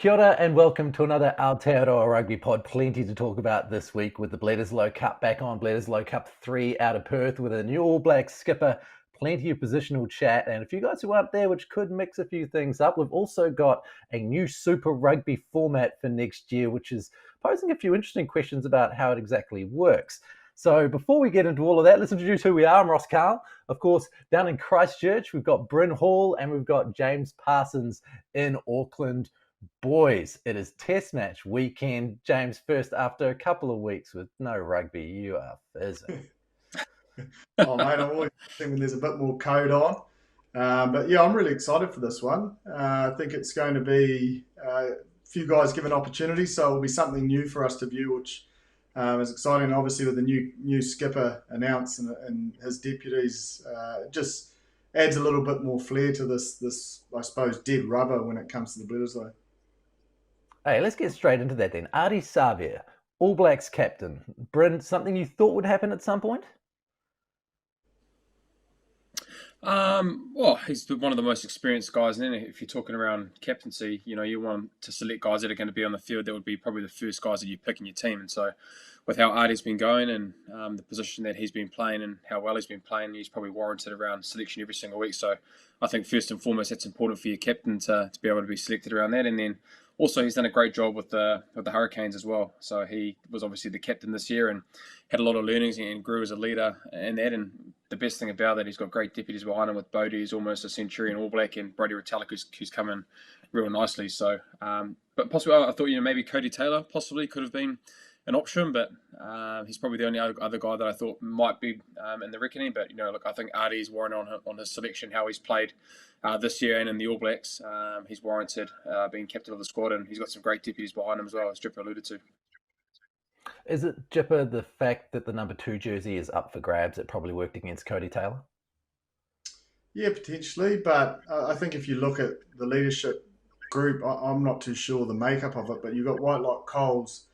Kia ora and welcome to another Aotearoa Rugby Pod. Plenty to talk about this week with the Bledisloe Cup back on. Bledisloe Cup 3 out of Perth with a new All Blacks skipper. Plenty of positional chat. And if you guys who aren't there, which could mix a few things up, we've also got a new Super Rugby format for next year, which is posing a few interesting questions about how it exactly works. So before we get into all of that, let's introduce who we are. I'm Ross Karl. Of course, down in Christchurch, we've got Bryn Hall and we've got James Parsons in Auckland. Boys, it is test match weekend. James, first after a couple of weeks with no rugby, you are fizzing. Oh, mate, I'm always thinking there's a bit more code on. But yeah, I'm really excited for this one. I think it's going to be a few guys given opportunities, so it'll be something new for us to view, which is exciting. Obviously, with the new skipper announced and his deputies, it just adds a little bit more flair to this I suppose dead rubber when it comes to the Bledisloe. Hey, let's get straight into that then. Ardie Savea, All Blacks captain. Bryn, something you thought would happen at some point? Well, he's one of the most experienced guys, and then if you're talking around captaincy, you want to select guys that are going to be on the field. That would be probably the first guys that you pick in your team. And so, with how Ardie's been going and the position that he's been playing and how well he's been playing, he's probably warranted around selection every single week. So, I think first and foremost, that's important for your captain to be able to be selected around that. And then also, he's done a great job with the Hurricanes as well. So he was obviously the captain this year and had a lot of learnings and grew as a leader in that. And the best thing about that, he's got great deputies behind him with Bodie, who's almost a centurion All Black, and Brodie Retallick, who's come in real nicely. So, but possibly, I thought maybe Cody Taylor possibly could have been an option, but he's probably the only other guy that I thought might be in the reckoning. But look, I think Ardie's warranted on his selection, how he's played this year and in the All Blacks. He's warranted being captain of the squad, and he's got some great deputies behind him as well, as Dripper alluded to. Is it, Jipper, the fact that the number 2 jersey is up for grabs that probably worked against Cody Taylor? Yeah, potentially, but I think if you look at the leadership group, I'm not too sure the makeup of it, but you've got Whitelock, Coles,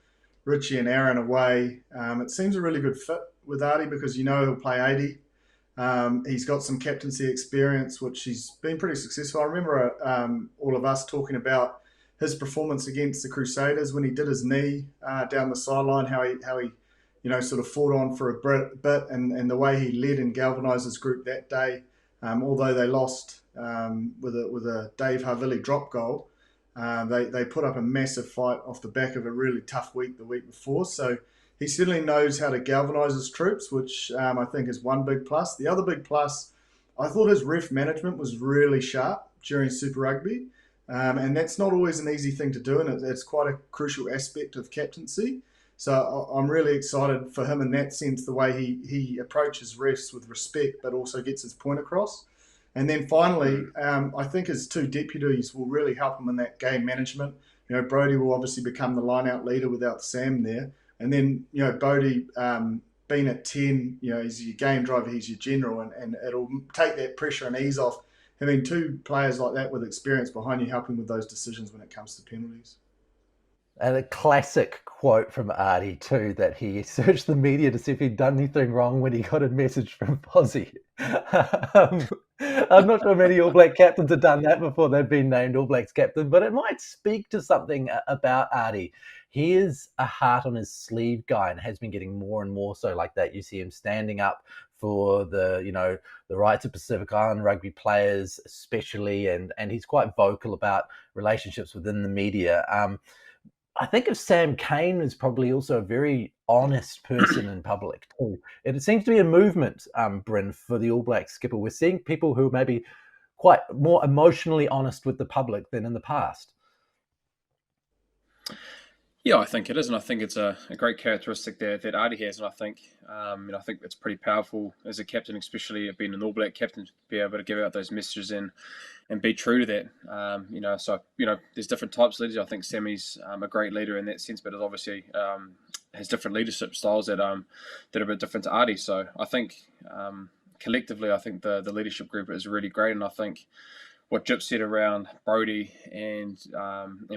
Richie, and Aaron away. It seems a really good fit with Ardie because he'll play 80. He's got some captaincy experience, which he's been pretty successful. I remember all of us talking about his performance against the Crusaders when he did his knee down the sideline, how he sort of fought on for a bit and the way he led and galvanised his group that day. Although they lost with a Dave Havili drop goal, they put up a massive fight off the back of a really tough week the week before. So he certainly knows how to galvanise his troops, which I think is one big plus. The other big plus, I thought his ref management was really sharp during Super Rugby. And that's not always an easy thing to do, and it's quite a crucial aspect of captaincy. So I'm really excited for him in that sense, the way he approaches refs with respect, but also gets his point across. And then finally, I think his two deputies will really help him in that game management. Brodie will obviously become the line-out leader without Sam there. And then, Bodie being at 10, he's your game driver, he's your general, and it'll take that pressure and ease off having two players like that with experience behind you helping with those decisions when it comes to penalties. And a classic quote from Ardie too, that he searched the media to see if he'd done anything wrong when he got a message from Posy. I'm not sure many All Black captains have done that before they've been named All Blacks captain, but it might speak to something about Ardie. He is a heart on his sleeve guy and has been getting more and more so like that. You see him standing up for the rights of Pacific Island rugby players especially, and he's quite vocal about relationships within the media. I think of Sam Cane as probably also a very honest person in public too. It seems to be a movement, Bryn, for the All Black skipper. We're seeing people who are maybe quite more emotionally honest with the public than in the past. Yeah, I think it is, and I think it's a great characteristic that Ardie has, and I think it's pretty powerful as a captain, especially being an All Black captain, to be able to give out those messages and be true to that. So there's different types of leaders. I think Sammy's a great leader in that sense, but it obviously has different leadership styles that are a bit different to Ardie. So I think collectively, I think the leadership group is really great, and I think what Jip said around Brodie and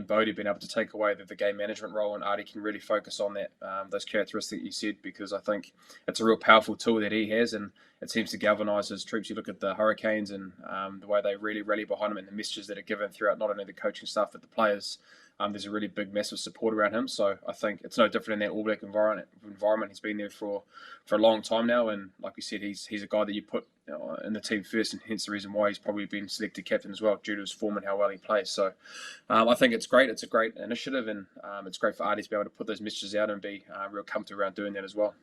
Bodie being able to take away the game management role, and Ardie can really focus on that those characteristics you said, because I think it's a real powerful tool that he has, and it seems to galvanise his troops. You look at the Hurricanes and the way they really rally behind him, and the messages that are given throughout not only the coaching staff but the players. there's a really big, massive support around him. So I think it's no different in that All Black environment. He's been there for a long time now, and like we said, he's a guy that you put in the team first, and hence the reason why he's probably been selected captain as well, due to his form and how well he plays. So I think it's great. It's a great initiative, and it's great for Ardie to be able to put those messages out and be real comfortable around doing that as well.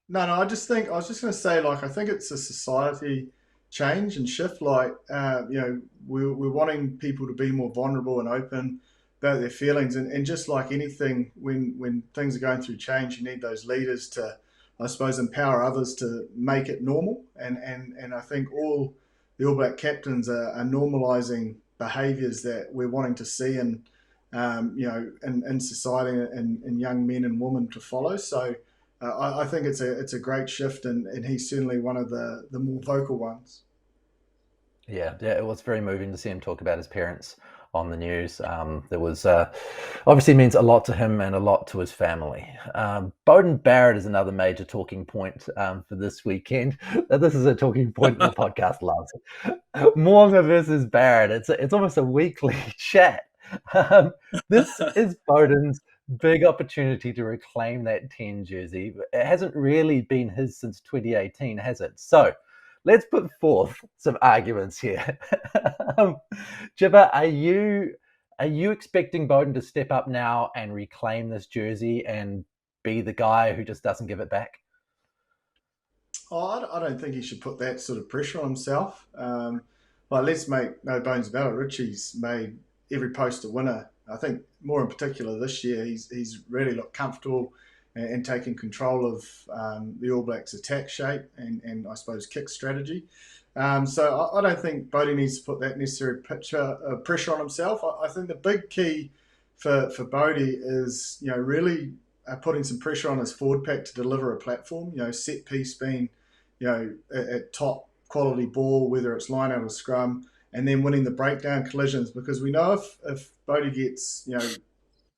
No, I was just going to say, like, I think it's a society change and shift. Like, we're wanting people to be more vulnerable and open about their feelings, and just like anything, when things are going through change, you need those leaders to, I suppose, empower others to make it normal. And I think all the All Black captains are normalising behaviours that we're wanting to see in society, and young men and women to follow. So I think it's a great shift, and he's certainly one of the more vocal ones. Yeah, it was very moving to see him talk about his parents on the news. There was obviously means a lot to him and a lot to his family. Beauden Barrett is another major talking point for this weekend. This is a talking point the podcast loves. Moonga versus Barrett. It's almost a weekly chat. This is Beauden's big opportunity to reclaim that 10 jersey. It hasn't really been his since 2018, has it? So let's put forth some arguments here. Jibber, are you expecting Beauden to step up now and reclaim this jersey and be the guy who just doesn't give it back? I don't think he should put that sort of pressure on himself. Let's make no bones about it. Richie's made every post a winner. I think more in particular this year, he's really looked comfortable and taking control of the All Blacks' attack shape and I suppose kick strategy. So I don't think Beauden needs to put that necessary pressure on himself. I think the big key for Beauden is really putting some pressure on his forward pack to deliver a platform. Set piece being a top quality ball, whether it's line out or scrum, and then winning the breakdown collisions, because we know if Beauden gets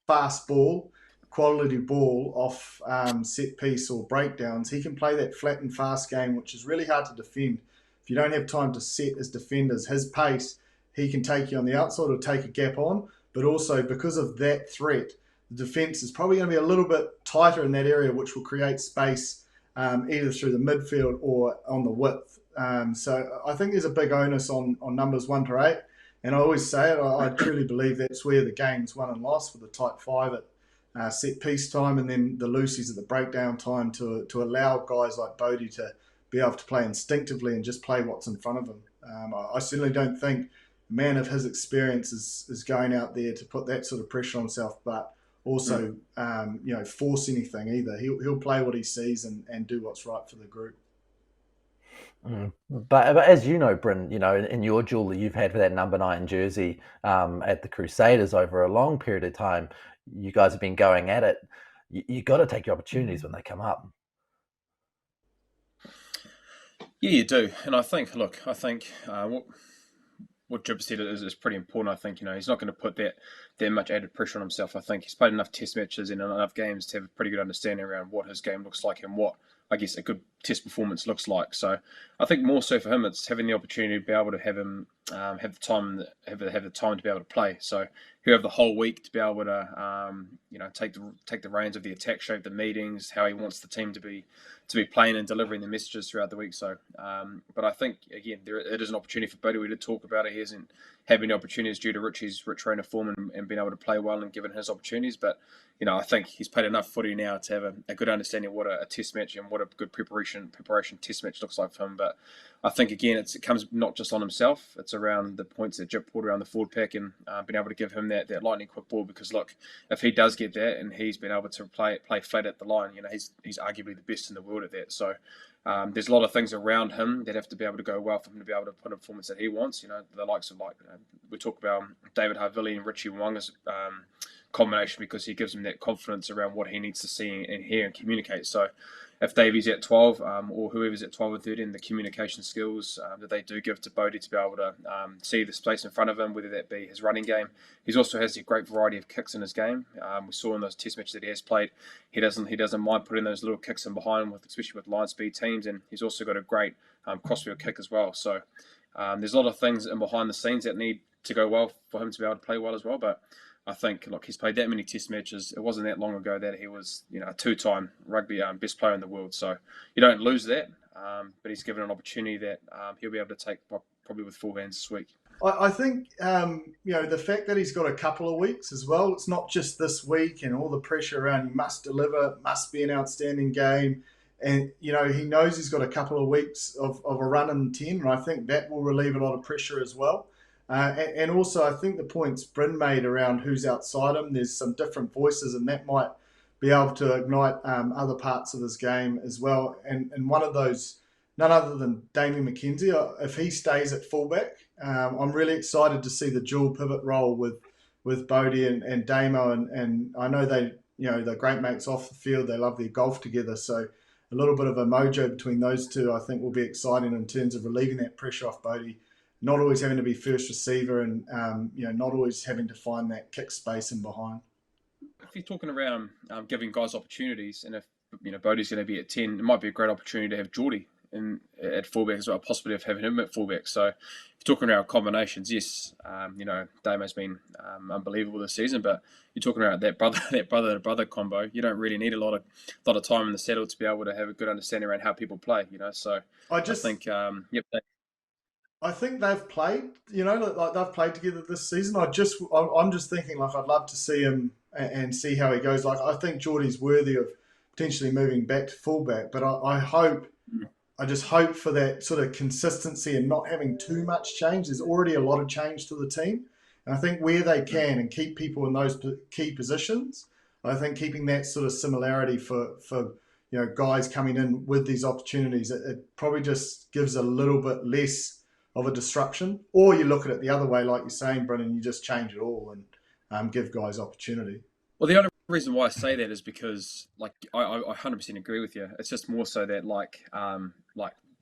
fast ball, quality ball off set piece or breakdowns, he can play that flat and fast game, which is really hard to defend. If you don't have time to set as defenders, his pace, he can take you on the outside or take a gap on, but also because of that threat, the defence is probably going to be a little bit tighter in that area, which will create space either through the midfield or on the width. So I think there's a big onus on numbers 1 to 8. And I always say it, I truly believe that's where the game's won and lost, with the tight 5 at set piece time, and then the loosies at the breakdown time, to allow guys like Beauden to be able to play instinctively and just play what's in front of him. I certainly don't think a man of his experience is going out there to put that sort of pressure on himself, but also force anything either. He'll play what he sees and do what's right for the group. But as you know, Bryn, in your duel that you've had for that number 9 jersey at the Crusaders over a long period of time, you guys have been going at it. You got to take your opportunities when they come up. Yeah, you do. And I think what Jib said is pretty important. I think, he's not going to put that much added pressure on himself. I think he's played enough test matches and enough games to have a pretty good understanding around what his game looks like and what, I guess, a good test performance looks like. So I think more so for him, it's having the opportunity to be able to have him have the time to be able to play. So he'll have the whole week to be able to take the reins of the attack shape, the meetings, how he wants the team to be playing and delivering the messages throughout the week. So, but I think again it is an opportunity for Beauden. We did talk about it. He hasn't had any opportunities due to Richie's trainer form and being able to play well and given his opportunities. But I think he's played enough footy now to have a good understanding of what a test match and what a good preparation test match looks like for him. But I think again it comes not just on himself. It's around the points that Jip poured around the forward pack and being able to give him that lightning quick ball. Because look, if he does get that and he's been able to play flat at the line, he's arguably the best in the world at that. So there's a lot of things around him that have to be able to go well for him to be able to put a performance that he wants. The likes of we talk about David Havili and Richie Wonga's combination, because he gives him that confidence around what he needs to see and hear and communicate. So if Davey's at 12 or whoever's at 12 and 13, the communication skills that they do give to Beauden to be able to see the space in front of him, whether that be his running game. He also has a great variety of kicks in his game. We saw in those test matches that he has played, he doesn't mind putting those little kicks in behind, especially with line speed teams, and he's also got a great crossfield kick as well. So there's a lot of things in behind the scenes that need to go well for him to be able to play well as well. But I think, look, he's played that many Test matches. It wasn't that long ago that he was, a two-time rugby best player in the world. So you don't lose that, but he's given an opportunity that he'll be able to take probably with full hands this week. I think, the fact that he's got a couple of weeks as well, it's not just this week and all the pressure around he must deliver, must be an outstanding game. And, he knows he's got a couple of weeks of a run in 10, and I think that will relieve a lot of pressure as well. And also, I think the points Bryn made around who's outside him, there's some different voices, and that might be able to ignite other parts of his game as well. And one of those, none other than Damien McKenzie, if he stays at fullback, I'm really excited to see the dual pivot role with Bodie and Damo. And I know they're great mates off the field. They love their golf together. So a little bit of a mojo between those two, I think, will be exciting in terms of relieving that pressure off Bodie. Not always having to be first receiver and, not always having to find that kick space in behind. If you're talking around giving guys opportunities, and if, Bodie's going to be at 10, it might be a great opportunity to have Geordie at fullback as well, possibly of having him at fullback. So if you're talking around combinations, yes, Damo's been unbelievable this season, but you're talking about that brother combo. You don't really need a lot of time in the saddle to be able to have a good understanding around how people play. So I think, I think they've played, like they've played together this season. I'm just thinking, like, I'd love to see him and see how he goes. Like, I think Geordie's worthy of potentially moving back to fullback, but I just hope for that sort of consistency and not having too much change. There's already a lot of change to the team. And I think where they can and keep people in those key positions, I think keeping that sort of similarity for guys coming in with these opportunities, it probably just gives a little bit less of a disruption. Or you look at it the other way, like you're saying, Bryn, you just change it all and give guys opportunity. Well, the only reason why I say that is because, like, I 100% agree with you. It's just more so that, like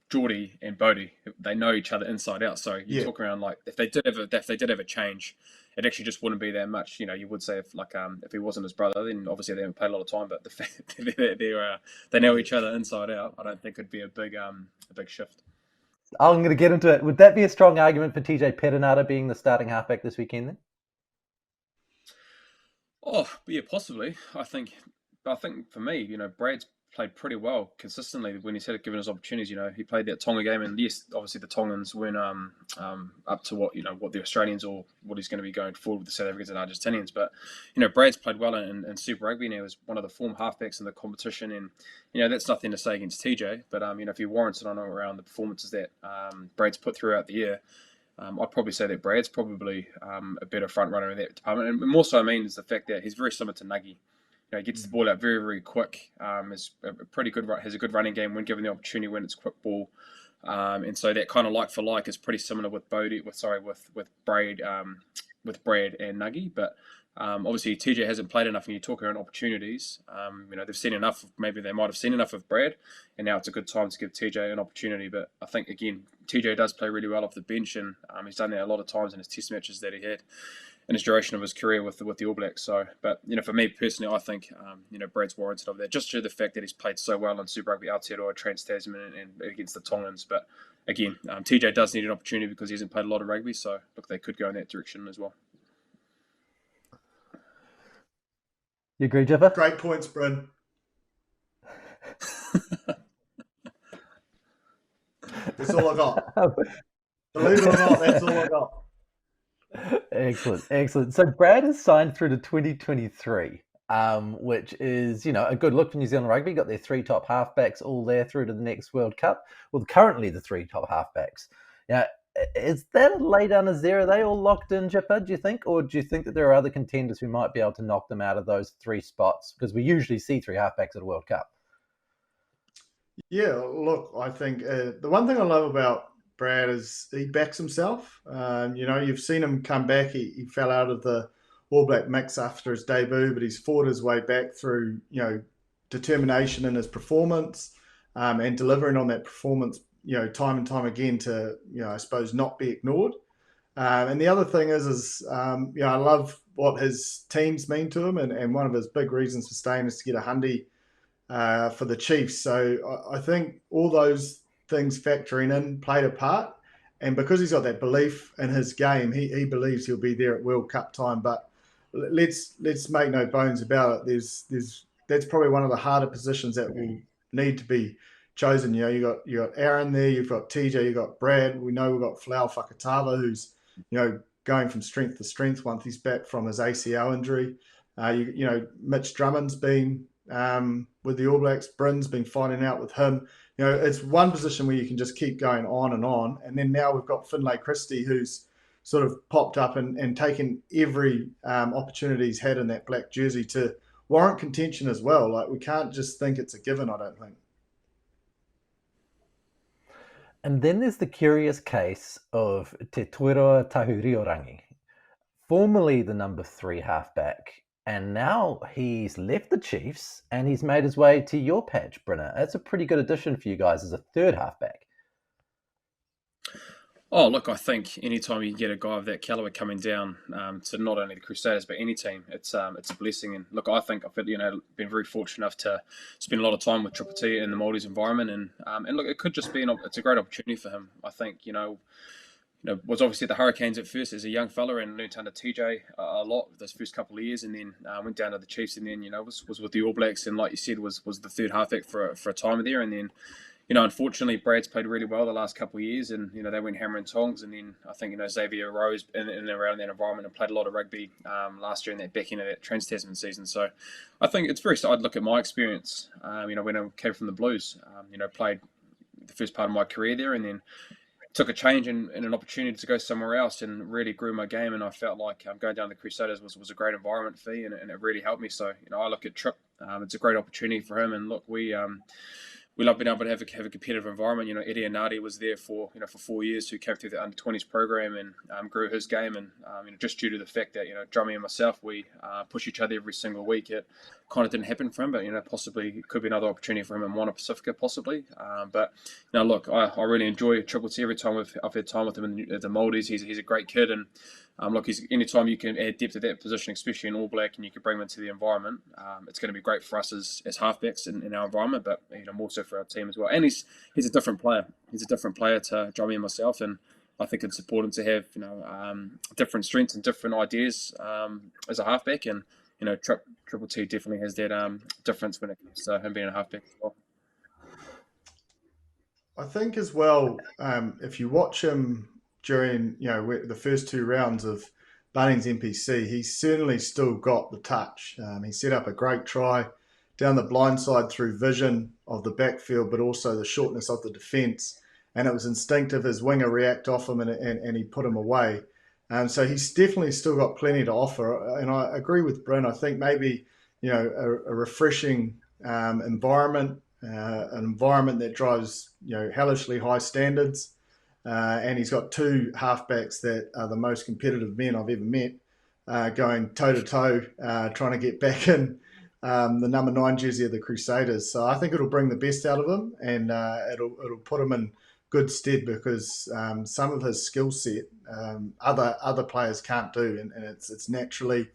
Geordie and Bodie, they know each other inside out. So you talk around, like, if they did have a change, it actually just wouldn't be that much. You would say if he wasn't his brother, then obviously they haven't played a lot of time. But the fact that they know each other inside out, I don't think it'd be a big shift. I'm going to get into it. Would that be a strong argument for TJ Perenara being the starting halfback this weekend then? Oh, yeah, possibly. I think for me, Brad's played pretty well consistently when he's given his opportunities. He played that Tonga game, and yes, obviously the Tongans weren't up to what the Australians or what he's going to be going forward with the South Africans and Argentinians. But Brad's played well in Super Rugby now as one of the form halfbacks in the competition, and that's nothing to say against TJ. But if he warrants it on around the performances that Brad's put throughout the year, I'd probably say that Brad's probably a better front runner in that department. And more so, is the fact that he's very similar to Nuggie. He gets the ball out very, very quick. Is a pretty good, has a good running game when given the opportunity when it's quick ball. And so that kind of like for like is pretty similar with Brad and Nuggie. But obviously TJ hasn't played enough, and you talk around opportunities. They've seen enough. Maybe they might have seen enough of Brad, and now it's a good time to give TJ an opportunity. But I think again, TJ does play really well off the bench, and he's done that a lot of times in his Test matches that he had in his duration of his career with the All Blacks. So, but for me personally, I think Brad's warranted of that, just due to the fact that he's played so well in Super Rugby Aotearoa, Trans-Tasman, and against the Tongans. But again, TJ does need an opportunity because he hasn't played a lot of rugby. So look, they could go in that direction as well. You agree, Jipper? Great points, Bryn. That's all I got. Believe it or not, that's all I got. Excellent. So Brad is signed through to 2023, which is, a good look for New Zealand rugby. Got their three top halfbacks all there through to the next World Cup. Well, currently the three top halfbacks. Is that a lay down as there? Are they all locked in, Jipper, do you think? Or do you think that there are other contenders who might be able to knock them out of those three spots? Because we usually see three halfbacks at a World Cup. Yeah, look, I think the one thing I love about Brad is he backs himself. You've seen him come back. He fell out of the All Black mix after his debut, but he's fought his way back through, determination in his performance and delivering on that performance, time and time again to, I suppose, not be ignored. And the other thing is I love what his teams mean to him, and one of his big reasons for staying is to get a hundy for the Chiefs. So I think all those things factoring in played a part, and because he's got that belief in his game, he believes he'll be there at World Cup time. But let's make no bones about it. That's probably one of the harder positions that will need to be chosen. You got Aaron there, you've got TJ, you've got Brad. We know we've got Flau Fakatava, who's going from strength to strength once he's back from his ACL injury. Mitch Drummond's been with the All Blacks. Bryn's been fighting out with him. It's one position where you can just keep going on. And then now we've got Finlay Christie, who's sort of popped up and taken every opportunity he's had in that black jersey to warrant contention as well. Like, we can't just think it's a given, I don't think. And then there's the curious case of Te Tuiroa Tahuriorangi, formerly the number 3 halfback, and now he's left the Chiefs and he's made his way to your patch, Brynner. That's a pretty good addition for you guys as a third halfback. Oh, look, I think anytime you get a guy of that caliber coming down to not only the Crusaders but any team, it's a blessing. And look, I think I've been very fortunate enough to spend a lot of time with Triple T in the Maldives environment, and look, it could just be it's a great opportunity for him. I think was obviously at the Hurricanes at first as a young fella and learned under TJ a lot those first couple of years, and then went down to the Chiefs, and then was with the All Blacks, and like you said, was the third halfback for a time there, and then. Unfortunately, Brad's played really well the last couple of years, and they went hammer and tongs. And then I think Savea rose in and around that environment and played a lot of rugby last year in that back end of that Trans-Tasman season. So I think it's very. I'd look at my experience. When I came from the Blues, played the first part of my career there, and then took a change and an opportunity to go somewhere else and really grew my game. And I felt like going down to the Crusaders was a great environment for me, and it really helped me. So I look at Trip. It's a great opportunity for him, and look, we love being able to have a competitive environment. Ardie and Ardie was there for 4 years, who came through the under-20s program and grew his game. And just due to the fact that Drummy and myself, we push each other every single week. It kind of didn't happen for him, but possibly it could be another opportunity for him in Moana Pacifica, possibly. But look, I really enjoy Triple T every time I've had time with him in the Maldives. He's a great kid, and look, anytime you can add depth to that position, especially in All Black, and you can bring him into the environment, it's going to be great for us as halfbacks in our environment, but more so for our team as well. And he's a different player. He's a different player to Drummy and myself, and I think it's important to have different strengths and different ideas as a halfback. And Triple T definitely has that difference when it comes to him being a halfback as well. I think as well, if you watch him during the first 2 rounds of Bunnings NPC, he's certainly still got the touch. He set up a great try down the blind side through vision of the backfield, but also the shortness of the defence. And it was instinctive. His winger react off him and he put him away. So he's definitely still got plenty to offer. And I agree with Bryn. I think maybe a refreshing environment, an environment that drives hellishly high standards. And he's got 2 halfbacks that are the most competitive men I've ever met, going toe-to-toe, trying to get back in the number 9 jersey of the Crusaders. So I think it'll bring the best out of him, and it'll put him in good stead, because some of his skill set other players can't do, and it's naturally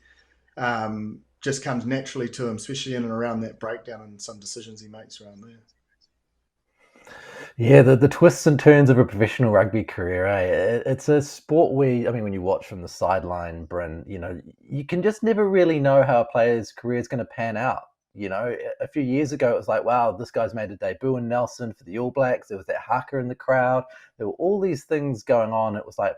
just comes naturally to him, especially in and around that breakdown and some decisions he makes around there. Yeah, the twists and turns of a professional rugby career, it's a sport where, when you watch from the sideline, Bryn, you can just never really know how a player's career is going to pan out. A few years ago, it was like, wow, this guy's made a debut in Nelson for the All Blacks. There was that haka in the crowd. There were all these things going on. It was like,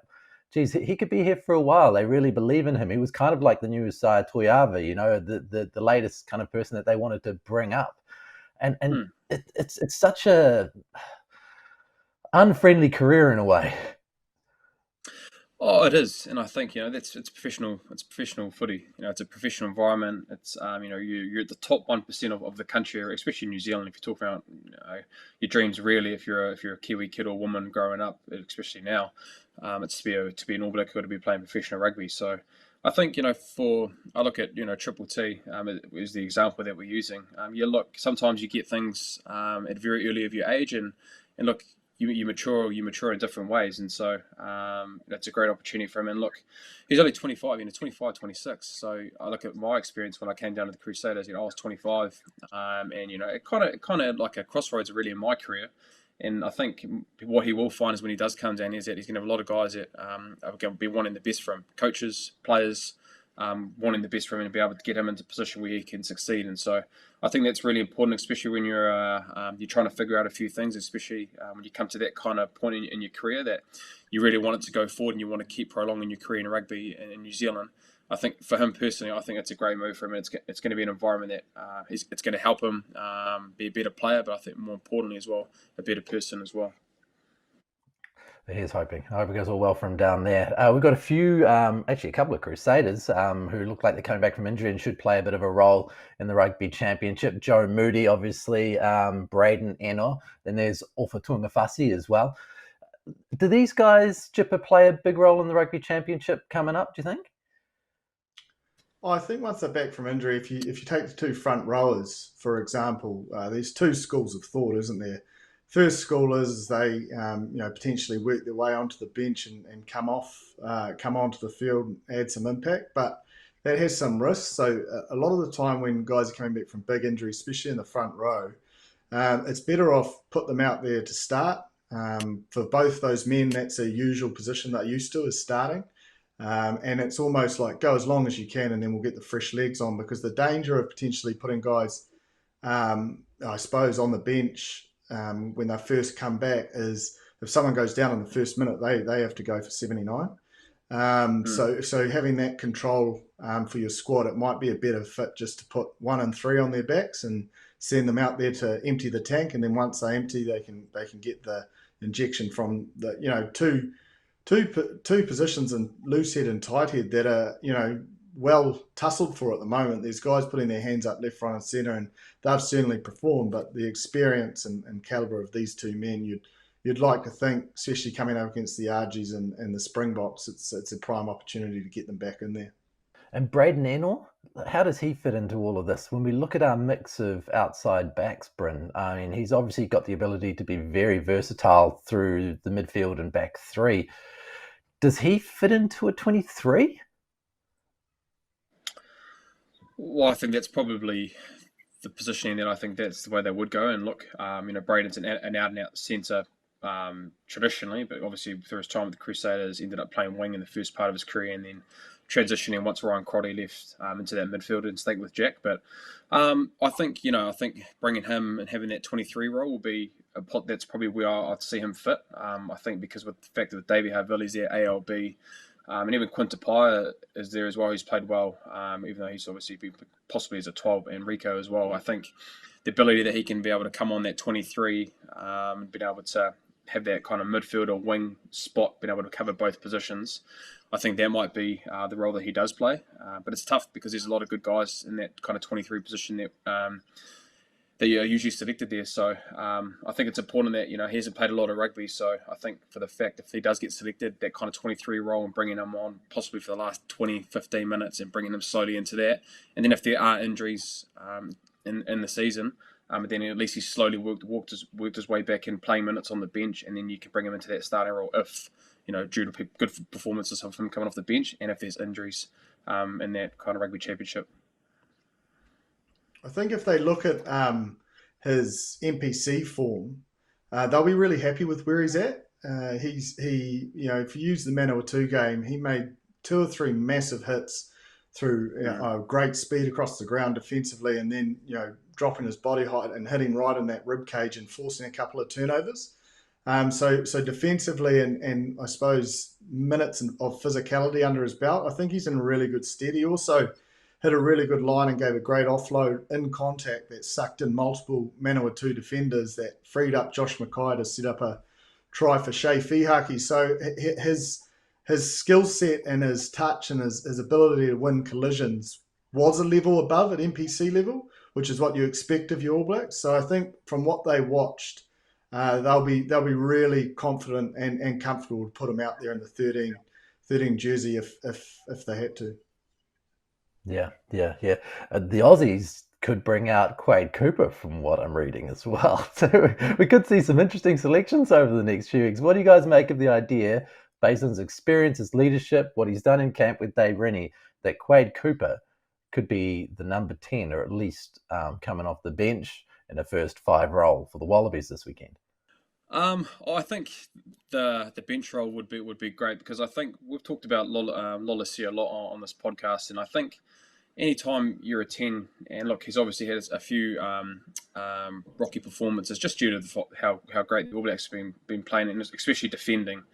geez, he could be here for a while. They really believe in him. He was kind of like the new Usai Toiava, the latest kind of person that they wanted to bring up. And it's such a unfriendly career in a way. Oh, it is, and I think it's professional. It's professional footy. It's a professional environment. It's you're at the top 1% of the country, especially New Zealand. If you talk about your dreams, really, if you're a Kiwi kid or woman growing up, especially now, it's to be an All Black or to be playing professional rugby. So I think I look at Triple T is the example that we're using. Look, sometimes you get things at very early of your age, and look. You mature in different ways, and so that's a great opportunity for him. And look, he's only 25, 25, 26. So I look at my experience when I came down to the Crusaders. I was 25, and it kind of like a crossroads really in my career. And I think what he will find is when he does come down is that he's going to have a lot of guys that are going to be wanting the best from coaches, players, wanting the best for him and be able to get him into a position where he can succeed. And so I think that's really important, especially when you're trying to figure out a few things, especially when you come to that kind of point in your career that you really want it to go forward and you want to keep prolonging your career in rugby in New Zealand. I think for him personally, I think it's a great move for him. It's going to be an environment that it's going to help him be a better player, but I think more importantly as well, a better person as well. Here's hoping. I hope it goes all well for him down there. We've got a few, actually a couple of Crusaders who look like they're coming back from injury and should play a bit of a role in the Rugby Championship. Joe Moody, obviously, Braden Eno, then there's Ofa Tuangafasi as well. Do these guys, Jipper, play a big role in the Rugby Championship coming up, do you think? I think once they're back from injury, if you take the two front rowers, for example, there's two schools of thought, isn't there? First school is they potentially work their way onto the bench and come onto the field and add some impact, but that has some risks. So a lot of the time when guys are coming back from big injuries, especially in the front row, it's better off put them out there to start. For both those men, that's a usual position they're used to, is starting. And it's almost like go as long as you can and then we'll get the fresh legs on, because the danger of potentially putting guys, I suppose, on the bench when they first come back is if someone goes down in the first minute, they have to go for 79. So having that control for your squad, it might be a better fit just to put 1 and 3 on their backs and send them out there to empty the tank, and then once they empty, they can get the injection from the two positions in loose head and tight head that are well tussled for at the moment. There's guys putting their hands up left, right, and centre, and they've certainly performed. But the experience and calibre of these two men, you'd like to think, especially coming up against the Argies and the Springboks, it's a prime opportunity to get them back in there. And Braden Eno, how does he fit into all of this? When we look at our mix of outside backs, Bryn, I mean, he's obviously got the ability to be very versatile through the midfield and back three. Does he fit into a 23? Well, I think that's probably the positioning that I think that's the way they would go. And look, Braden's an out-and-out centre traditionally, but obviously through his time with the Crusaders, ended up playing wing in the first part of his career and then transitioning once Ryan Quade left into that midfield instinct with Jack. But I think bringing him and having that 23 role will be that's probably where I'd see him fit. I think because with the fact that Davey Havili's there, ALB, and even Quinta Paya is there as well. He's played well, even though he's obviously been possibly as a 12, and Rico as well. I think the ability that he can be able to come on that 23 and being able to have that kind of midfield or wing spot, being able to cover both positions, I think that might be the role that he does play. But it's tough because there's a lot of good guys in that kind of 23 position that are usually selected there. So I think it's important that, he hasn't played a lot of rugby. So I think for the fact if he does get selected, that kind of 23 role and bringing him on possibly for the last 20, 15 minutes and bringing him slowly into that. And then if there are injuries in the season, then at least he's slowly worked his way back in playing minutes on the bench, and then you can bring him into that starting role if, due to good performances of him coming off the bench and if there's injuries in that kind of rugby championship. I think if they look at his NPC form, they'll be really happy with where he's at. If you use the Manawatu game, he made 2 or 3 massive hits through great speed across the ground defensively, and then dropping his body height and hitting right in that rib cage and forcing a couple of turnovers. So defensively and I suppose minutes of physicality under his belt, I think he's in really good stead. He also hit a really good line and gave a great offload in contact that sucked in multiple Manawatu defenders that freed up Josh Mackay to set up a try for Shea Fihaki. So his skill set and his touch and his ability to win collisions was a level above at NPC level, which is what you expect of your All Blacks. So I think from what they watched, they'll be really confident and comfortable to put him out there in the 13 jersey if they had to. Yeah. The Aussies could bring out Quade Cooper from what I'm reading as well. So we could see some interesting selections over the next few weeks. What do you guys make of the idea, based on his experience, his leadership, what he's done in camp with Dave Rennie, that Quade Cooper could be the number 10 or at least coming off the bench in a first 5 role for the Wallabies this weekend? I think the bench role would be great, because I think we've talked about Lolesio a lot on this podcast, and I think anytime you're a 10, and look, he's obviously had a few rocky performances just due to how great the All Blacks have been playing, and especially defending.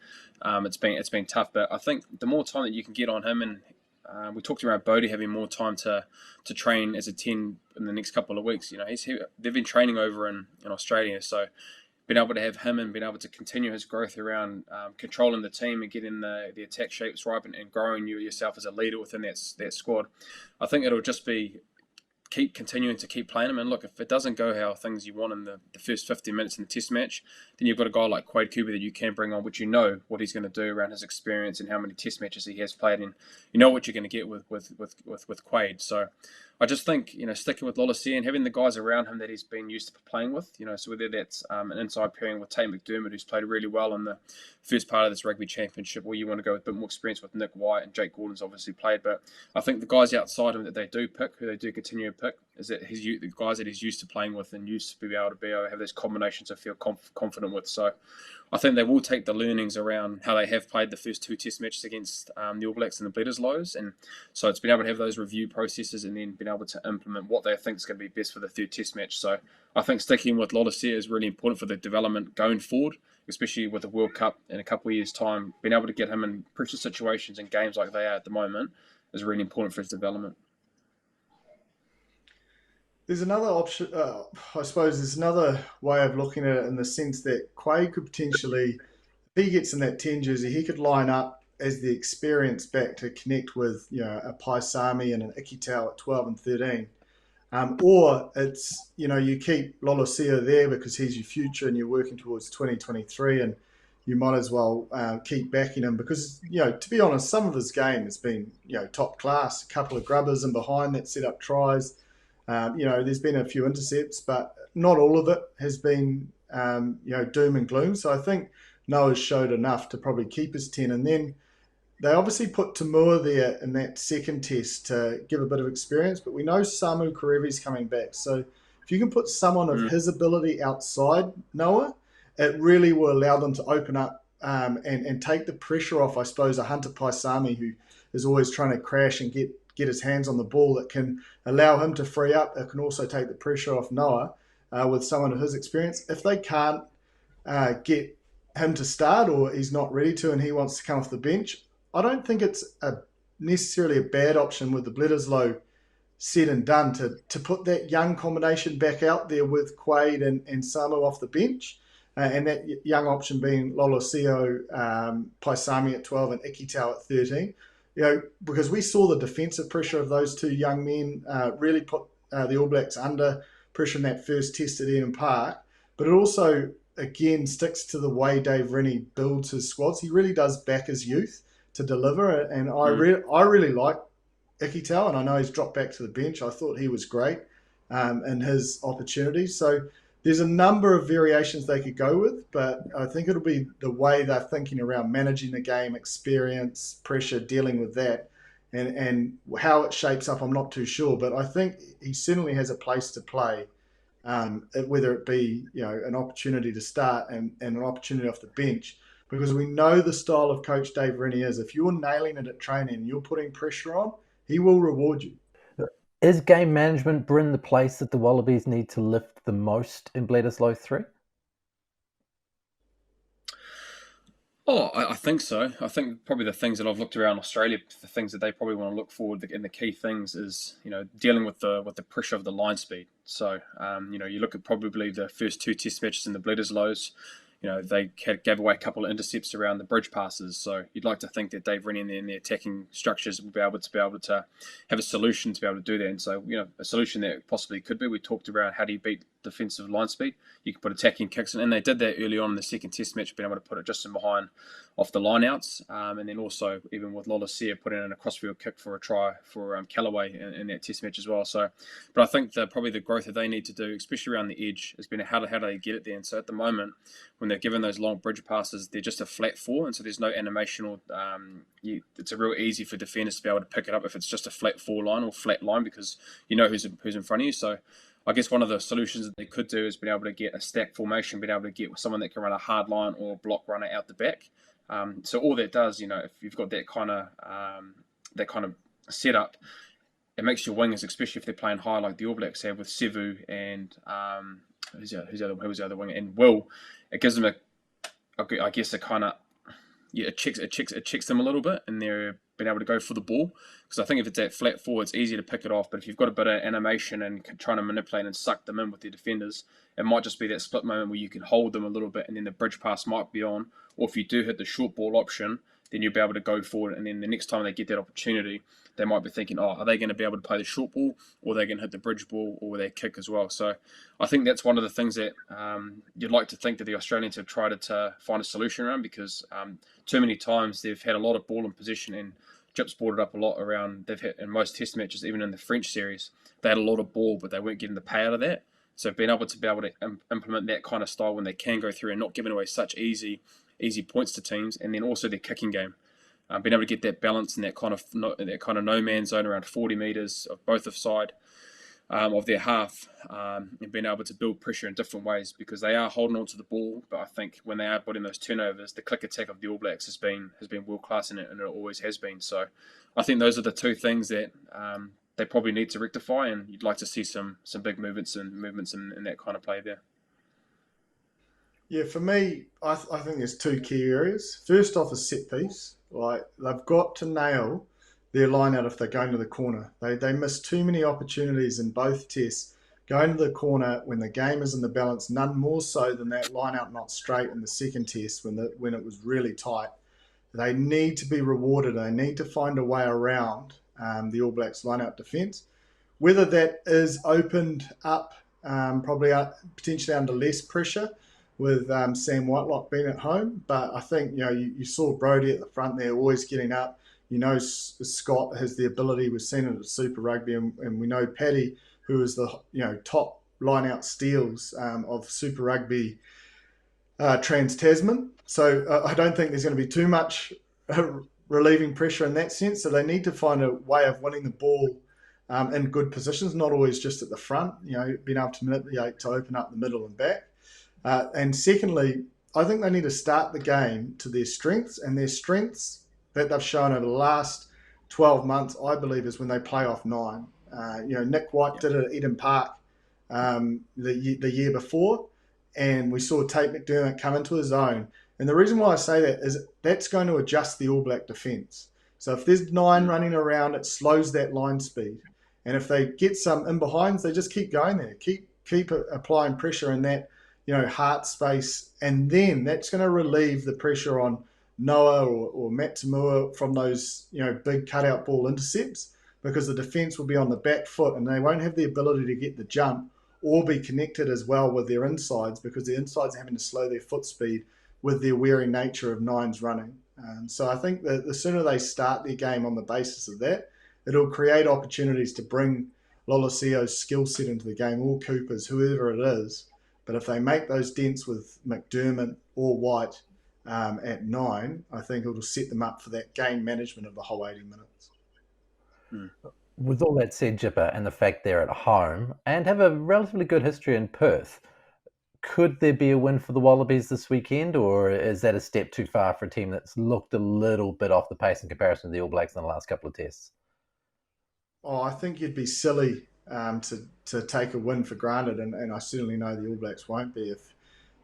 It's been tough, but I think the more time that you can get on him, and we talked about Bodie having more time to train as a 10 in the next couple of weeks. They've been training over in Australia, so being able to have him and being able to continue his growth around controlling the team and getting the attack shapes right, and growing yourself as a leader within that squad. I think it'll just be continuing to keep playing him. And look, if it doesn't go how things you want in the first 50 minutes in the test match, then you've got a guy like Quade that you can bring on, which you know what he's going to do around his experience and how many test matches he has played in. You know what you're going to get with Quade. So I just think, sticking with Lolesio and having the guys around him that he's been used to playing with, so whether that's an inside pairing with Tate McDermott, who's played really well in the first part of this rugby championship, or you want to go with a bit more experience with Nick White, and Jake Gordon's obviously played. But I think the guys outside him that they do pick, who they do continue to pick, is that the guys that he's used to playing with and used to be able to have those combinations to feel confident with. So I think they will take the learnings around how they have played the first 2 test matches against the All Blacks and the Bledisloes, and so it's been able to have those review processes and then been able to implement what they think is going to be best for the 3rd test match. So I think sticking with Lolesio is really important for the development going forward, especially with the World Cup in a couple of years' time. Being able to get him in pressure situations and games like they are at the moment is really important for his development. There's another option, I suppose there's another way of looking at it, in the sense that Quade could potentially, if he gets in that 10 jersey, he could line up as the experienced back to connect with, a Paisami and an Ikitau at 12 and 13. Or it's, you keep Lolesio there because he's your future and you're working towards 2023, and you might as well keep backing him because, to be honest, some of his game has been, top class. A couple of grubbers in behind that set up tries. There's been a few intercepts, but not all of it has been, doom and gloom. So I think Noah's showed enough to probably keep his 10. And then they obviously put Tamua there in that second test to give a bit of experience, but we know Samu Karevi's coming back. So if you can put someone of his ability outside Noah, it really will allow them to open up and take the pressure off, I suppose, a Hunter Paisami, who is always trying to crash and get his hands on the ball. That can allow him to free up. It can also take the pressure off Noah with someone of his experience. If they can't get him to start, or he's not ready to and he wants to come off the bench, I don't think it's necessarily a bad option with the Bledisloe said and done to put that young combination back out there with Quade and Samu off the bench, and that young option being Lolesio, Paisami at 12 and Ikitau at 13. Because we saw the defensive pressure of those 2 young men really put the All Blacks under pressure in that first test at Eden Park. But it also, again, sticks to the way Dave Rennie builds his squads. He really does back his youth to deliver. And I really like Ikitau, and I know he's dropped back to the bench. I thought he was great in his opportunities. So there's a number of variations they could go with, but I think it'll be the way they're thinking around managing the game, experience, pressure, dealing with that, and how it shapes up, I'm not too sure. But I think he certainly has a place to play, whether it be an opportunity to start and an opportunity off the bench, because we know the style of coach Dave Rennie is. If you're nailing it at training and you're putting pressure on, he will reward you. Is game management, Bryn, the place that the Wallabies need to lift the most in Bledisloe 3? Oh, I think so. I think probably the things that I've looked around Australia, the things that they probably want to look forward, and the key things is, dealing with the pressure of the line speed. So, you look at probably the first 2 test matches in the Bledisloes. They gave away a couple of intercepts around the bridge passes. So you'd like to think that Dave Rennie and the attacking structures will be able to have a solution to be able to do that. And so, a solution that possibly could be, we talked about how do you beat defensive line speed. You can put attacking kicks in, and they did that early on in the second test match, being able to put it just in behind off the lineouts. And then also, even with Lolesio, putting in a crossfield kick for a try for Callaway in that test match as well. So, but I think probably the growth that they need to do, especially around the edge, has been how do they get it there. And so at the moment, when they're given those long bridge passes, they're just a flat 4, and so there's no animational. It's a real easy for defenders to be able to pick it up if it's just a flat 4 line or flat line, because who's in front of you. So I guess one of the solutions that they could do is being able to get a stack formation, being able to get someone that can run a hard line or a block runner out the back. So all that does, if you've got that kind of setup, it makes your wingers, especially if they're playing high like the All Blacks have with Sevu and who's the other winger, and Will, it gives them a kind of it checks them a little bit, and they're being able to go for the ball. Because I think if it's at flat forward, it's easier to pick it off. But if you've got a bit of animation and trying to manipulate and suck them in with their defenders, it might just be that split moment where you can hold them a little bit, and then the bridge pass might be on. Or if you do hit the short ball option, then you'll be able to go forward. And then the next time they get that opportunity, they might be thinking, are they going to be able to play the short ball, or are they going to hit the bridge ball, or they kick as well? So I think that's one of the things that you'd like to think that the Australians have tried to find a solution around, because too many times they've had a lot of ball in possession, and Jip's brought it up a lot around, they've hit in most test matches, even in the French series, they had a lot of ball, but they weren't getting the pay out of that. So being able to implement that kind of style when they can go through and not giving away such easy points to teams, and then also their kicking game. Being able to get that balance in that kind of no man's zone around 40 metres of both side of their half, and being able to build pressure in different ways, because they are holding on to the ball. But I think when they are putting those turnovers, the click attack of the All Blacks has been world class in it, and it always has been. So I think those are the two things that they probably need to rectify, and you'd like to see some big movements in that kind of play there. Yeah, for me, I think there's two key areas. First off is set piece. Like, they've got to nail their line out if they're going to the corner. They miss too many opportunities in both tests going to the corner when the game is in the balance, none more so than that line out not straight in the second test when it was really tight. They need to be rewarded. They need to find a way around the All Blacks line out defence. Whether that is opened up potentially under less pressure with Sam Whitelock being at home. But I think, you saw Brodie at the front there, always getting up. Scott has the ability. We've seen it at Super Rugby, and we know Paddy, who is the top line-out steals of Super Rugby Trans-Tasman. So I don't think there's going to be too much relieving pressure in that sense. So they need to find a way of winning the ball in good positions, not always just at the front, being able to manipulate to open up the middle and back. And secondly, I think they need to start the game to their strengths, and their strengths that they've shown over the last 12 months, I believe, is when they play off 9. Nick White did it at Eden Park the year before, and we saw Tate McDermott come into his own. And the reason why I say that is that's going to adjust the All Black defence. So if there's 9 running around, it slows that line speed. And if they get some in behinds, they just keep going there, keep applying pressure in that heart space, and then that's going to relieve the pressure on Noah or Matt Tamua from those big cutout ball intercepts, because the defence will be on the back foot and they won't have the ability to get the jump or be connected as well with their insides, because the insides are having to slow their foot speed with their weary nature of 9s running. So I think that the sooner they start their game on the basis of that, it'll create opportunities to bring Lolasio's skill set into the game, or Cooper's, whoever it is. But if they make those dents with McDermott or White at 9, I think it'll set them up for that game management of the whole 80 minutes. With all that said, Jipper, and the fact they're at home and have a relatively good history in Perth, could there be a win for the Wallabies this weekend, or is that a step too far for a team that's looked a little bit off the pace in comparison to the All Blacks in the last couple of tests? Oh, I think you'd be silly to take a win for granted, and I certainly know the All Blacks won't be.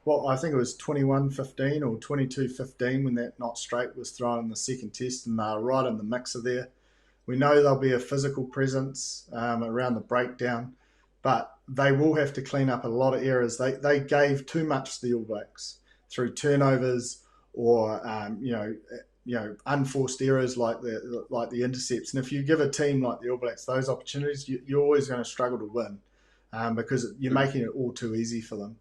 I think it was 21-15 or 22-15 when that not straight was thrown in the second test, and they're right in the mixer there. We know there'll be a physical presence around the breakdown, but they will have to clean up a lot of errors. They gave too much to the All Blacks through turnovers or unforced errors like the intercepts. And if you give a team like the All Blacks those opportunities, you're always going to struggle to win because you're making it all too easy for them.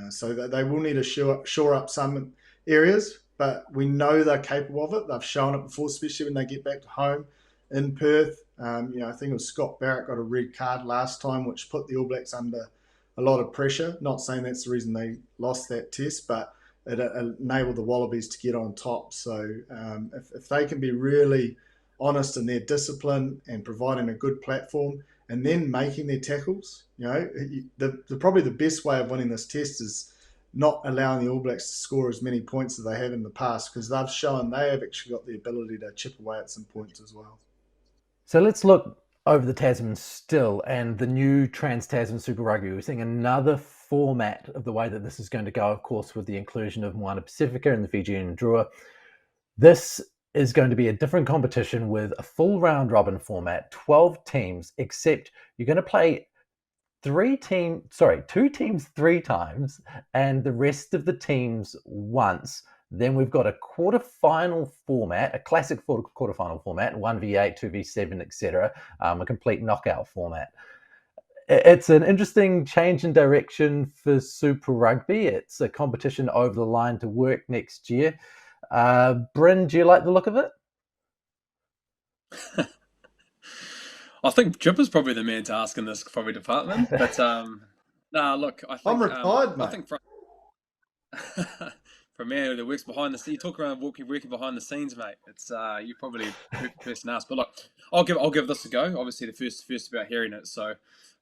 So they will need to shore up some areas, but we know they're capable of it. They've shown it before, especially when they get back to home in Perth. I think it was Scott Barrett got a red card last time, which put the All Blacks under a lot of pressure. Not saying that's the reason they lost that test, but it enabled the Wallabies to get on top. So if they can be really honest in their discipline and providing a good platform, and then making their tackles. Probably the best way of winning this test is not allowing the All Blacks to score as many points as they have in the past, because they've shown they have actually got the ability to chip away at some points as well. So let's look over the Tasman still and the new Trans-Tasman Super Rugby. We're seeing another format of the way that this is going to go, of course, with the inclusion of Moana Pacifica and the Fijian Drua. This is going to be a different competition with a full round robin format, 12 teams, except you're going to play two teams 3 times and the rest of the teams once. Then we've got a quarterfinal format, a classic quarterfinal format, 1v8, 2v7, etc., a complete knockout format. It's an interesting change in direction for Super Rugby. It's a competition over the line to work next year. Bryn, do you like the look of it? I think Jipper's probably the man to ask in this probably department. But look, I think I'm retired, mate. I think for a man that works behind the scenes, you talk around working behind the scenes, mate. It's you're probably the perfect person to ask. But look, I'll give this a go. Obviously, the first about hearing it. So,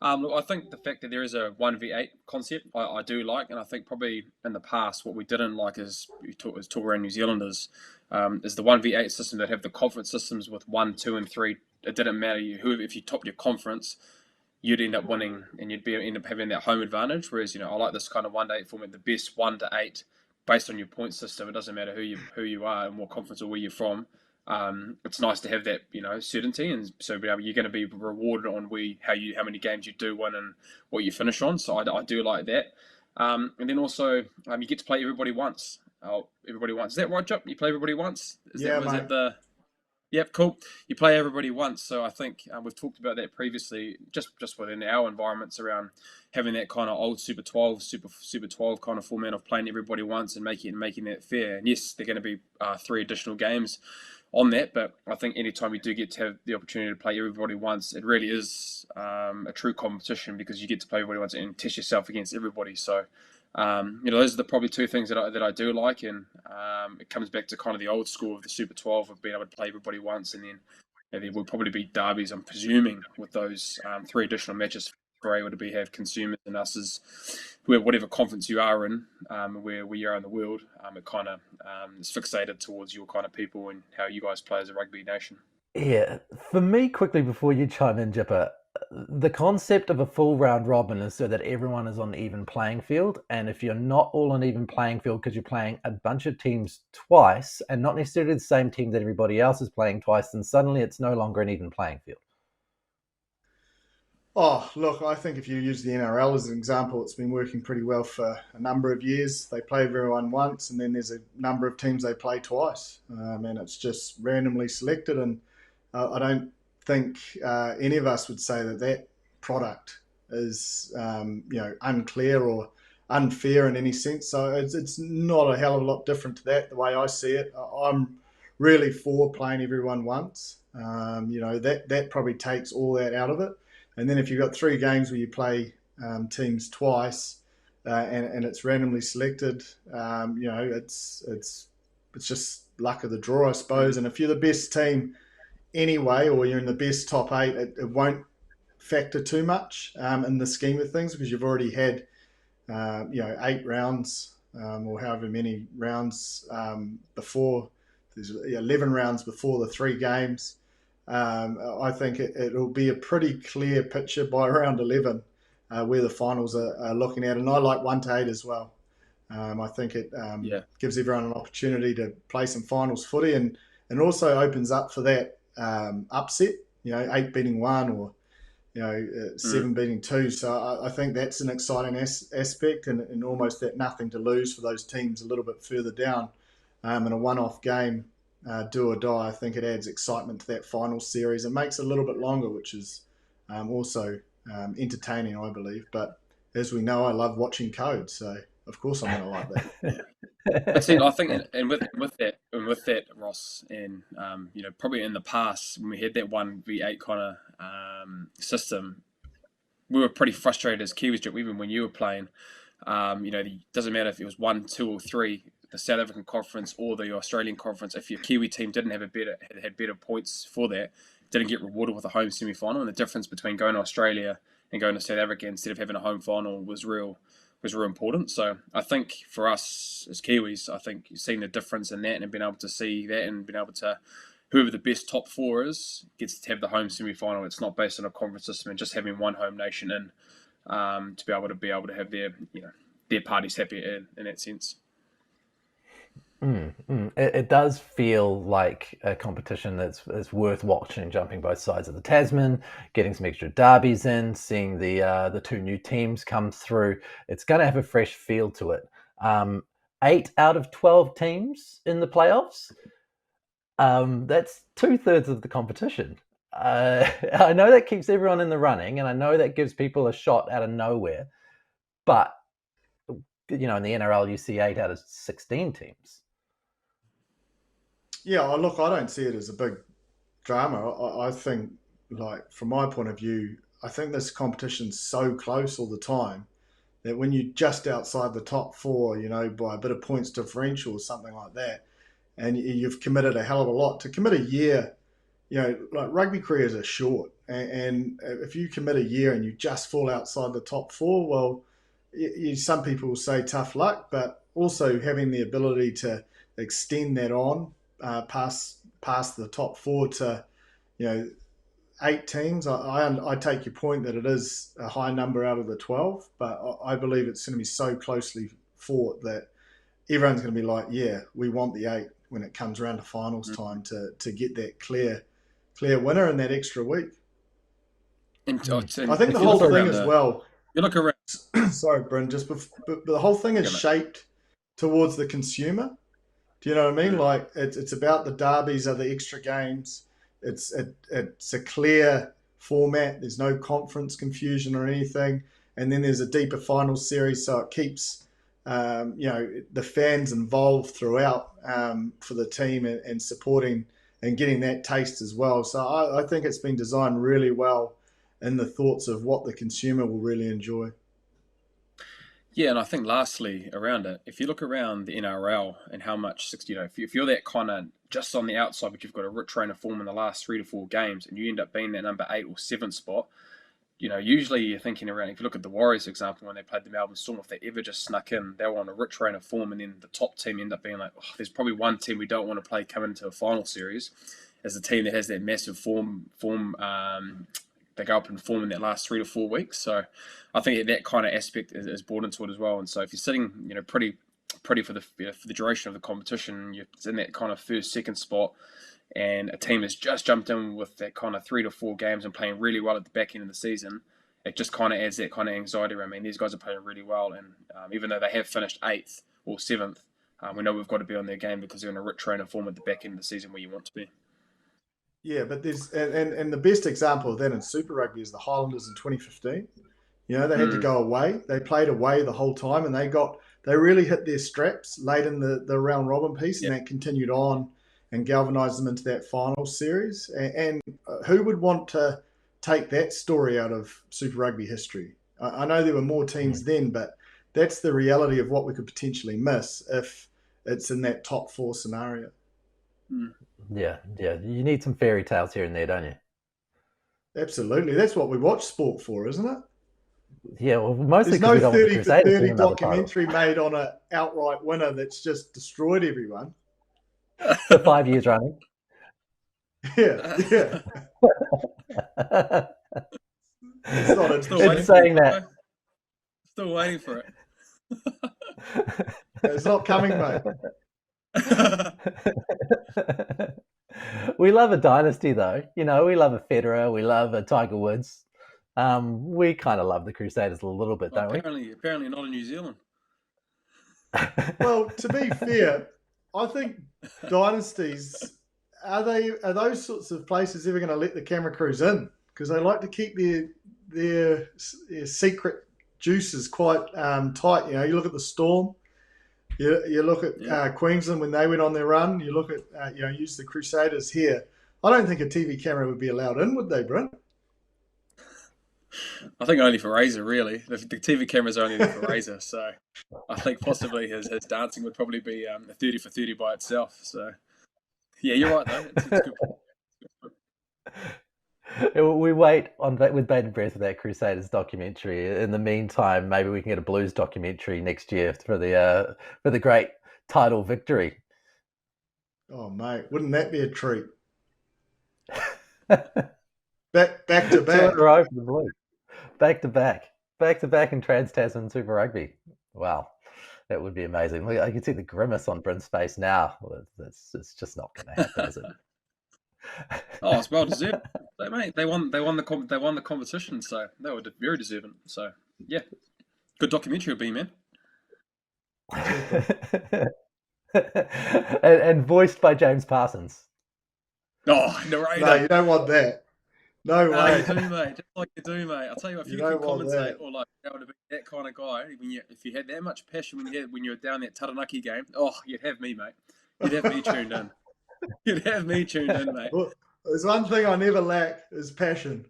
look, I think the fact that there is a 1v8 concept, I do like, and I think probably in the past what we didn't like is talk around New Zealanders, is the 1v8 system that have the conference systems with 1, 2, and 3. It didn't matter if you topped your conference, you'd end up winning and end up having that home advantage. Whereas I like this kind of 1-8 format, the best 1 to 8 based on your point system. It doesn't matter who you are and what conference or where you're from. It's nice to have that certainty, and so you're going to be rewarded on how many games you do win and what you finish on. So I do like that. And then also you get to play everybody once. Everybody once. Is that right, Jup? You play everybody once? Is that the Yep, cool. You play everybody once, so I think we've talked about that previously, just within our environments around having that kind of old Super 12, Super 12 kind of format of playing everybody once and making that fair. And yes, they're going to be 3 additional games on that, but I think anytime you do get to have the opportunity to play everybody once, it really is a true competition because you get to play everybody once and test yourself against everybody. So. Those are probably 2 things that I do like, and it comes back to kind of the old school of the Super 12 of being able to play everybody once, and then there will probably be derbies, I'm presuming, with those 3 additional matches for able to have consumers and us as whatever conference you are in, where you are in the world, it kind of is fixated towards your kind of people and how you guys play as a rugby nation. Yeah, for me, quickly before you chime in, Jipper, the concept of a full round robin is so that everyone is on an even playing field. And if you're not all on an even playing field because you're playing a bunch of teams twice and not necessarily the same team that everybody else is playing twice, then suddenly it's no longer an even playing field. Oh, look, I think if you use the NRL as an example, it's been working pretty well for a number of years. They play everyone once, and then there's a number of teams they play twice. And it's just randomly selected. And I don't think any of us would say that product is, unclear or unfair in any sense. So it's not a hell of a lot different to that, the way I see it. I'm really for playing everyone once. That probably takes all that out of it. And then if you've got 3 games where you play teams twice and it's randomly selected, it's just luck of the draw, I suppose. And if you're the best team anyway, or you're in the best top 8, it won't factor too much in the scheme of things because you've already had 8 rounds or however many rounds before. There's 11 rounds before the 3 games. I think it'll be a pretty clear picture by round 11 where the finals are looking at. And I like 1 to 8 as well. I think it gives everyone an opportunity to play some finals footy and also opens up for that upset, 8 beating 1 or 7 beating 2. So I think that's an exciting aspect and almost that nothing to lose for those teams a little bit further down in a one-off game. Do or die, I think it adds excitement to that final series. It makes it a little bit longer, which is also entertaining, I believe. But as we know, I love watching Code, so of course I'm going to like that. But see, I think, and with that, Ross, and probably in the past when we had that 1v8 kind of system, we were pretty frustrated as Kiwis, even when you were playing. It doesn't matter if it was 1, 2, or 3. The South African conference or the Australian conference, if your Kiwi team didn't have had better points for that, didn't get rewarded with a home semi-final, and the difference between going to Australia and going to South Africa instead of having a home final was real important. So I think for us as Kiwis, I think seeing the difference in that and being able to see that and being able to, whoever the best top four is gets to have the home semi-final. It's not based on a conference system and just having one home nation in to be able to have their parties happy in that sense. It does feel like a competition that's worth watching, jumping both sides of the Tasman, getting some extra derbies in, seeing the two new teams come through. It's going to have a fresh feel to it. 8 out of 12 teams in the playoffs. That's 2/3 of the competition. I know that keeps everyone in the running, and I know that gives people a shot out of nowhere. But in the NRL, you see 8 out of 16 teams. Yeah, look, I don't see it as a big drama. I think, like, from my point of view, I think this competition's so close all the time that when you're just outside the top four, by a bit of points differential or something like that, and you've committed a hell of a lot. To commit a year, like, rugby careers are short. And if you commit a year and you just fall outside the top four, well, some people will say tough luck, but also having the ability to extend that on past the top four to 8 teams. I take your point that it is a high number out of the 12, but I believe it's going to be so closely fought that everyone's going to be like, yeah, we want the 8 when it comes around to finals time to get that clear winner in that extra week. And I think the whole thing as well. You look around. Sorry, Bryn. But the whole thing is shaped towards the consumer. Do you know what I mean? Like, it's about the derbies, are the extra games. It's a clear format. There's no conference confusion or anything. And then there's a deeper final series, so it keeps the fans involved throughout for the team and supporting and getting that taste as well. So I think it's been designed really well in the thoughts of what the consumer will really enjoy. Yeah, and I think lastly around it, if you look around the NRL and how much, if you're that kind of just on the outside, but you've got a rich train of form in the last 3 to 4 games, and you end up being that number 8 or 7 spot, usually you're thinking around, if you look at the Warriors, for example, when they played the Melbourne Storm, if they ever just snuck in, they were on a rich train of form, and then the top team end up being like, there's probably one team we don't want to play coming into a final series, as a team that has that massive form they go up and form in that last 3 to 4 weeks. So I think that kind of aspect is brought into it as well. And so if you're sitting, pretty for the duration of the competition, you're in that kind of first, second spot, and a team has just jumped in with that kind of 3 to 4 games and playing really well at the back end of the season, it just kind of adds that kind of anxiety around, these guys are playing really well. And even though they have finished 8th or 7th, we know we've got to be on their game because they're in a rich train of form at the back end of the season where you want to be. Yeah, but there's and the best example of that in Super Rugby is the Highlanders in 2015. They had to go away. They played away the whole time, and they really hit their straps late in the round robin piece, and that continued on and galvanised them into that final series. And who would want to take that story out of Super Rugby history? I know there were more teams then, but that's the reality of what we could potentially miss if it's in that top 4 scenario. Yeah. You need some fairy tales here and there, don't you? Absolutely. That's what we watch sport for, isn't it? Yeah, well, mostly there's no 30 for 30 documentary made on an outright winner that's just destroyed everyone. For 5 years running. Yeah. It's saying that. Still waiting for it. It's not coming, mate. We love a dynasty, though. We love a Federer. We love a Tiger Woods. We kind of love the Crusaders a little bit, don't we? Apparently not in New Zealand. Well, to be fair, I think dynasties, are those sorts of places ever going to let the camera crews in? Because they like to keep their secret juices quite tight. You look at the Storm. You look at Queensland when they went on their run. You look at use the Crusaders here. I don't think a TV camera would be allowed in, would they, Bryn? I think only for Razor, really. The TV camera's only there for Razor, so I think possibly his dancing would probably be a 30 for 30 by itself. So, yeah, you're right, though. It's good. We wait with bated breath for that Crusaders documentary. In the meantime, maybe we can get a Blues documentary next year for the great title victory. Oh, mate, wouldn't that be a treat? Back to 2 back. in a row for the Blues. Back to back in Trans-Tasman Super Rugby. Wow, that would be amazing. I can see the grimace on Bryn's face now. It's just not going to happen, is it? Oh, it's well deserved, mate. They won the competition, so they were very deserving. So yeah, good documentary it'll be, man. and voiced by James Parsons. Oh, narrator. No, you don't want that. No way. You do, mate. Just like you do, mate. I'll tell you, if you can commentate or like be able to be that kind of guy, if you had that much passion when you were down that Taranaki game, oh, you'd have me, mate. You'd have me tuned in. You'd have me tuned in, mate. Well, there's one thing I never lack is passion.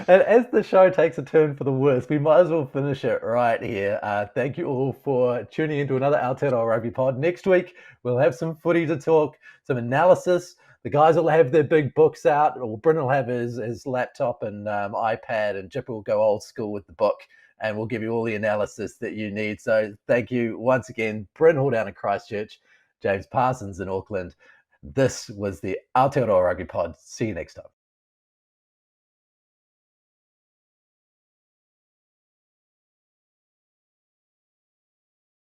And as the show takes a turn for the worse, we might as well finish it right here. Thank you all for tuning into another Aotearoa Rugby Pod. Next week, we'll have some footy to talk, some analysis. The guys will have their big books out. Or Bryn will have his laptop and iPad, and Jipper will go old school with the book, and we'll give you all the analysis that you need. So thank you once again, Bryn Hall down in Christchurch, James Parsons in Auckland. This was the Aotearoa Rugby Pod. See you next time.